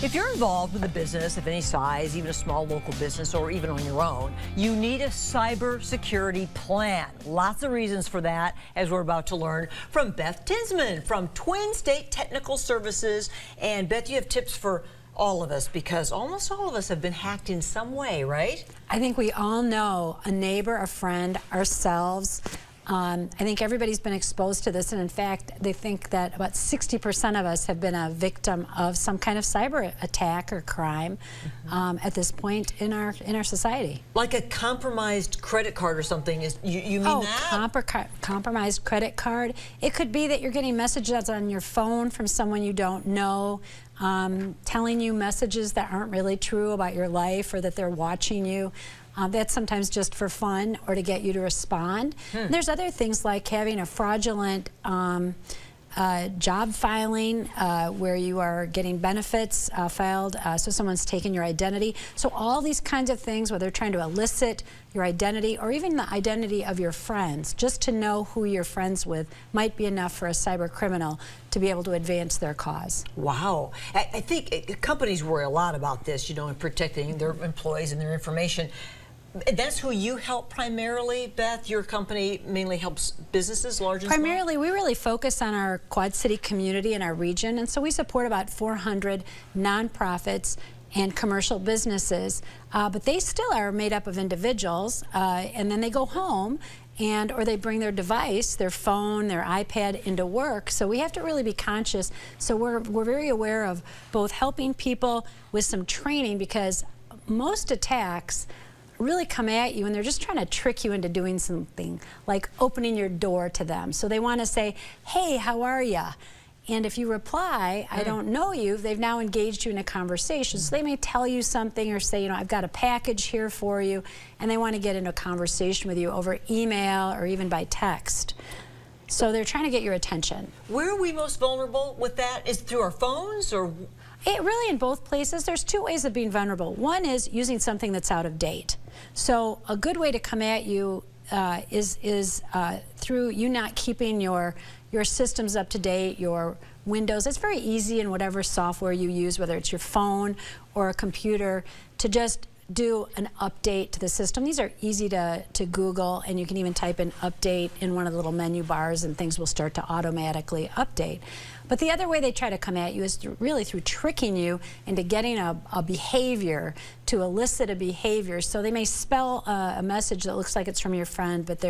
If you're involved with a business of any size, even a small local business or even on your own, you need a cybersecurity plan. Lots of reasons for that, as we're about to learn from Beth Tinsman from Twin State Technical Services. And Beth, you have tips for all of us because almost all of us have been hacked in some way, right? I think we all know a neighbor, a friend, ourselves. I think everybody's been exposed to this, and in fact, they think that about 60% of us have been a victim of some kind of cyber attack or crime at this point in our society. Like a compromised credit card or something? You mean that? Compromised credit card. It could be that you're getting messages on your phone from someone you don't know, telling you messages that aren't really true about your life, or that they're watching you. That's sometimes just for fun or to get you to respond. There's other things like having a fraudulent job filing where you are getting benefits filed, so someone's taken your identity. So all these kinds of things, whether they're trying to elicit your identity or even the identity of your friends, just to know who you're friends with might be enough for a cyber criminal to be able to advance their cause. Wow. I think companies worry a lot about this, you know, in protecting their employees and their information. That's who you help primarily, Beth? Your company mainly helps businesses, large and small? Primarily, we really focus on our Quad City community and our region, and so we support about 400 nonprofits and commercial businesses, but they still are made up of individuals, and then they go home or they bring their device, their phone, their iPad into work. So we have to really be conscious. So we're very aware of both helping people with some training, because most attacks really come at you and they're just trying to trick you into doing something, like opening your door to them. So they want to say, hey, how are you? And if you reply, I don't know you, they've now engaged you in a conversation. So they may tell you something or say, you know, I've got a package here for you, and they want to get into a conversation with you over email or even by text. So they're trying to get your attention. Where are we most vulnerable with that? Is it through our phones or? Really in both places. There's two ways of being vulnerable. One is using something that's out of date. So a good way to come at you is through you not keeping your systems up to date, your Windows. It's very easy in whatever software you use, whether it's your phone or a computer, to just do an update to the system. These are easy to Google, and you can even type in update in one of the little menu bars and things will start to automatically update. But the other way they try to come at you is really through tricking you into getting a behavior, to elicit a behavior. So they may spell a message that looks like it's from your friend, but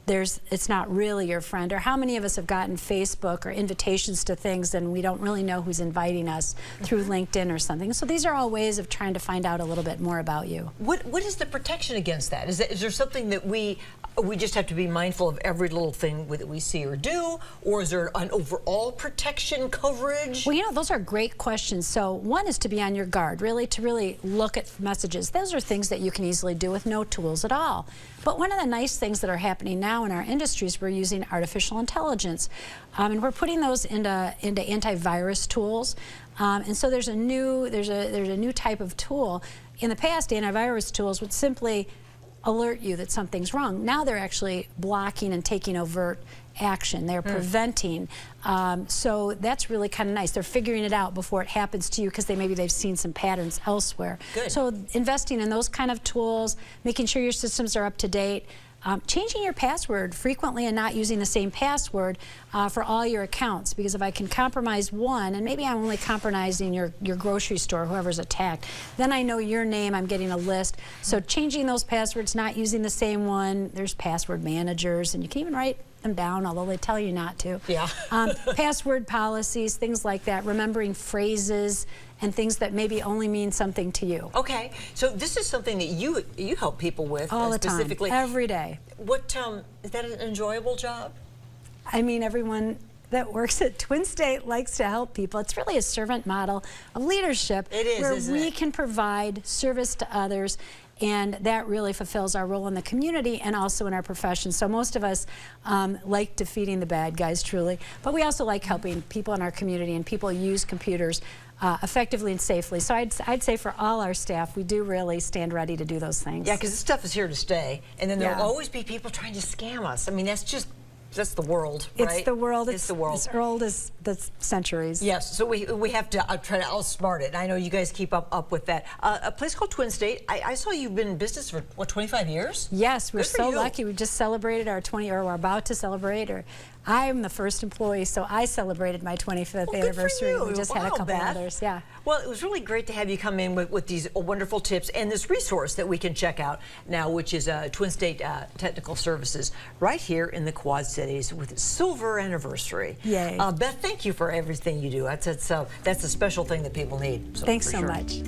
it's not really your friend. Or how many of us have gotten Facebook or invitations to things and we don't really know who's inviting us through LinkedIn or something. So these are all ways of trying to find out a little bit more about you. What is the protection against that? Is there something that we just have to be mindful of every little thing that we see or do? Or is there an overall protection coverage? Well, you know, those are great questions. So one is to be on your guard, to really look at messages. Those are things that you can easily do with no tools at all. But one of the nice things that are happening now in our industries, we're using artificial intelligence, and we're putting those into antivirus tools. And so there's a new type of tool. In the past, antivirus tools would simply alert you that something's wrong. Now they're actually blocking and taking overt action. They're preventing. So that's really kind of nice. They're figuring it out before it happens to you, because maybe they've seen some patterns elsewhere. Good. So investing in those kind of tools, making sure your systems are up to date, changing your password frequently and not using the same password for all your accounts, because if I can compromise one, and maybe I'm only compromising your grocery store, whoever's attacked, then I know your name, I'm getting a list. So changing those passwords, not using the same one. There's password managers, and you can even write them down, although they tell you not to. Yeah. Password policies, things like that, remembering phrases and things that maybe only mean something to you. Okay, so this is something that you help people with all the specifically. time, every day. What is that an enjoyable job? I mean, everyone that works at Twin State likes to help people. It's really a servant model of leadership. It is, where isn't we it? can provide service to others, and that really fulfills our role in the community and also in our profession. So most of us like defeating the bad guys, truly, but we also like helping people in our community, and people use computers effectively and safely. So I'd say for all our staff, we do really stand ready to do those things. Yeah, because this stuff is here to stay, and then there'll always be people trying to scam us. I mean, that's just That's the world, right? It's the world. It's the world. It's old as the centuries. Yes, so we have to try to outsmart it. I know you guys keep up with that. A place called Twin State. I saw you've been in business for, what, 25 years? Yes, we're Good for so you. lucky. We just celebrated our 20, or we're about to celebrate, or I'm the first employee, so I celebrated my 25th Well, anniversary. good for you. We just had a Wow, couple Beth. others, yeah. Well, it was really great to have you come in with these wonderful tips and this resource that we can check out now, which is Twin State Technical Services right here in the Quad Cities with its silver anniversary. Yay. Beth, thank you for everything you do. That's a special thing that people need. Thanks for so sure. much.